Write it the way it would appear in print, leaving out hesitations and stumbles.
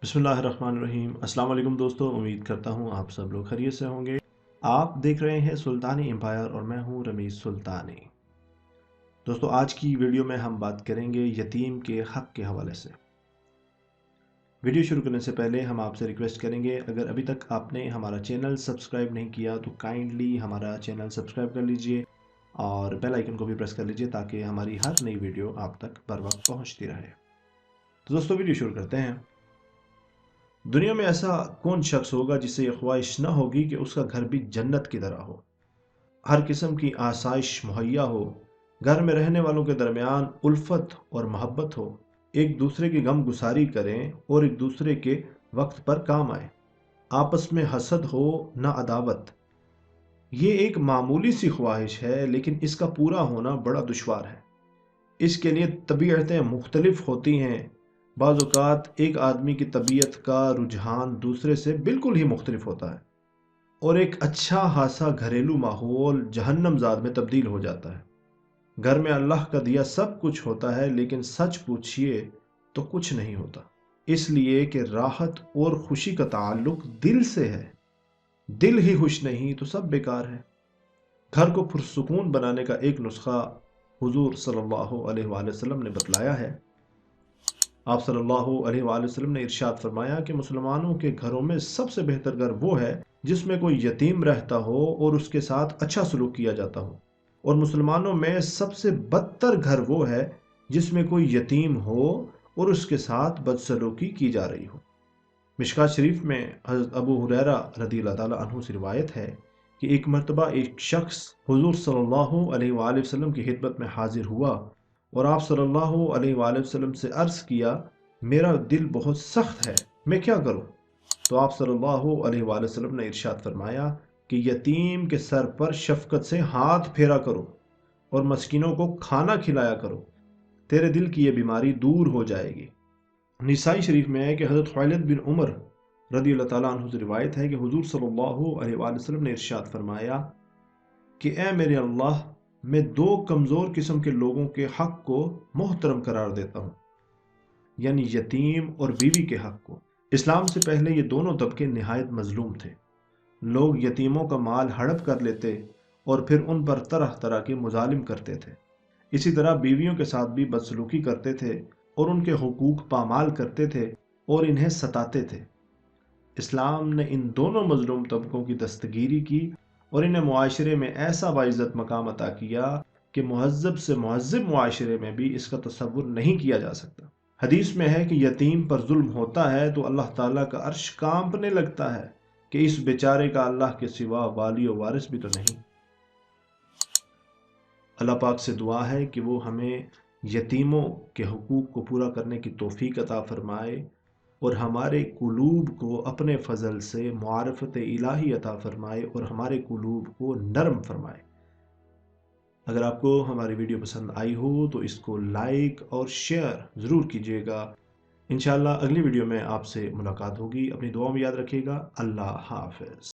बिस्मिल्लाहिर्रहमानिर्रहीम। अस्सलाम वालेकुम दोस्तों, उम्मीद करता हूँ आप सब लोग खैरियत से होंगे। आप देख रहे हैं सुल्तानी एम्पायर और मैं हूँ रमीज़ सुल्तानी। दोस्तों, आज की वीडियो में हम बात करेंगे यतीम के हक़ के हवाले से। वीडियो शुरू करने से पहले हम आपसे रिक्वेस्ट करेंगे, अगर अभी तक आपने हमारा चैनल सब्सक्राइब नहीं किया तो काइंडली हमारा चैनल सब्सक्राइब कर लीजिए और बेल आइकन को भी प्रेस कर लीजिए ताकि हमारी हर नई वीडियो आप तक बर वक्त पहुँचती रहे। तो दोस्तों, वीडियो शुरू करते हैं। दुनिया में ऐसा कौन शख्स होगा जिसे ये ख्वाहिश न होगी कि उसका घर भी जन्नत की तरह हो, हर किस्म की आसाइश मुहैया हो, घर में रहने वालों के दरमियान उल्फत और मोहब्बत हो, एक दूसरे की गम गुसारी करें और एक दूसरे के वक्त पर काम आए, आपस में हसद हो न अदावत। ये एक मामूली सी ख्वाहिश है लेकिन इसका पूरा होना बड़ा दुश्वार है। इसके लिए तबीयतें मुख्तलिफ होती हैं। बाज़ औक़ात एक आदमी की तबीयत का रुझान दूसरे से बिल्कुल ही मुख्तलिफ होता है और एक अच्छा खासा घरेलू माहौल जहन्नमज़ाद में तब्दील हो जाता है। घर में अल्लाह का दिया सब कुछ होता है लेकिन सच पूछिए तो कुछ नहीं होता, इसलिए कि राहत और खुशी का ताल्लुक दिल से है। दिल ही खुश नहीं तो सब बेकार है। घर को पुरसुकून बनाने का एक नुस्खा हुजूर सल्लल्लाहु अलैहि वसल्लम ने बतलाया है। आप सल्लल्लाहु अलैहि वसल्लम ने इरशाद फरमाया कि मुसलमानों के घरों में सबसे बेहतर घर वो है जिसमें कोई यतीम रहता हो और उसके साथ अच्छा सलूक किया जाता हो, और मुसलमानों में सबसे बदतर घर वो है जिसमें कोई यतीम हो और उसके साथ बदसलूकी की जा रही हो। मिशकात शरीफ में हज़रत अबू हुरैरा रज़ियल्लाहु ताला अन्हु से रिवायत है कि एक मर्तबा एक शख्स हुजूर सल्लल्लाहु अलैहि वसल्लम की खिदमत में हाजिर हुआ और आप सल्लल्लाहु अलैहि वसल्लम से अर्ज़ किया, मेरा दिल बहुत सख्त है, मैं क्या करूं? तो आप सल्लल्लाहु अलैहि वसल्लम ने इरशाद फरमाया कि यतीम के सर पर शफकत से हाथ फेरा करो और मस्कीनों को खाना खिलाया करो, तेरे दिल की ये बीमारी दूर हो जाएगी। निसाई शरीफ में है कि हज़रत खालिद बिन उमर रज़ियल्लाहु ताला अन्हु से रिवायत है कि हुजूर सल्लल्लाहु अलैहि वसल्लम ने इरशाद फरमाया कि ए मेरे अल्लाह, मैं दो कमज़ोर किस्म के लोगों के हक़ को मोहतरम करार देता हूँ, यानी यतीम और बीवी के हक़ को। इस्लाम से पहले ये दोनों तबके निहायत मजलूम थे। लोग यतीमों का माल हड़प कर लेते और फिर उन पर तरह तरह के मुजालिम करते थे। इसी तरह बीवियों के साथ भी बदसलूकी करते थे और उनके हुकूक पामाल करते थे और इन्हें सताते थे। इस्लाम ने इन दोनों मजलूम तबकों की दस्तगीरी की और इन्हें मुआशरे में ऐसा बाइज़्ज़त मकाम अता किया कि मुहज़्ज़ब से मुहज़्ज़ब मुआशरे में भी इसका तसव्वुर नहीं किया जा सकता। हदीस में है कि यतीम पर जुल्म होता है तो अल्लाह ताला का अर्श कांपने लगता है कि इस बेचारे का अल्लाह के सिवा वाली और वारिस भी तो नहीं। अल्लाह पाक से दुआ है कि वो हमें यतीमों के हुकूक को पूरा करने की तौफीक अता फरमाए और हमारे कुलूब को अपने फ़ज़ल से मुआरफ़त इलाही अता फरमाए और हमारे कुलूब को नरम फरमाए। अगर आपको हमारी वीडियो पसंद आई हो तो इसको लाइक और शेयर ज़रूर कीजिएगा। इंशाअल्लाह अगली वीडियो में आपसे मुलाकात होगी। अपनी दुआओं में याद रखिएगा। अल्लाह हाफ़िज़।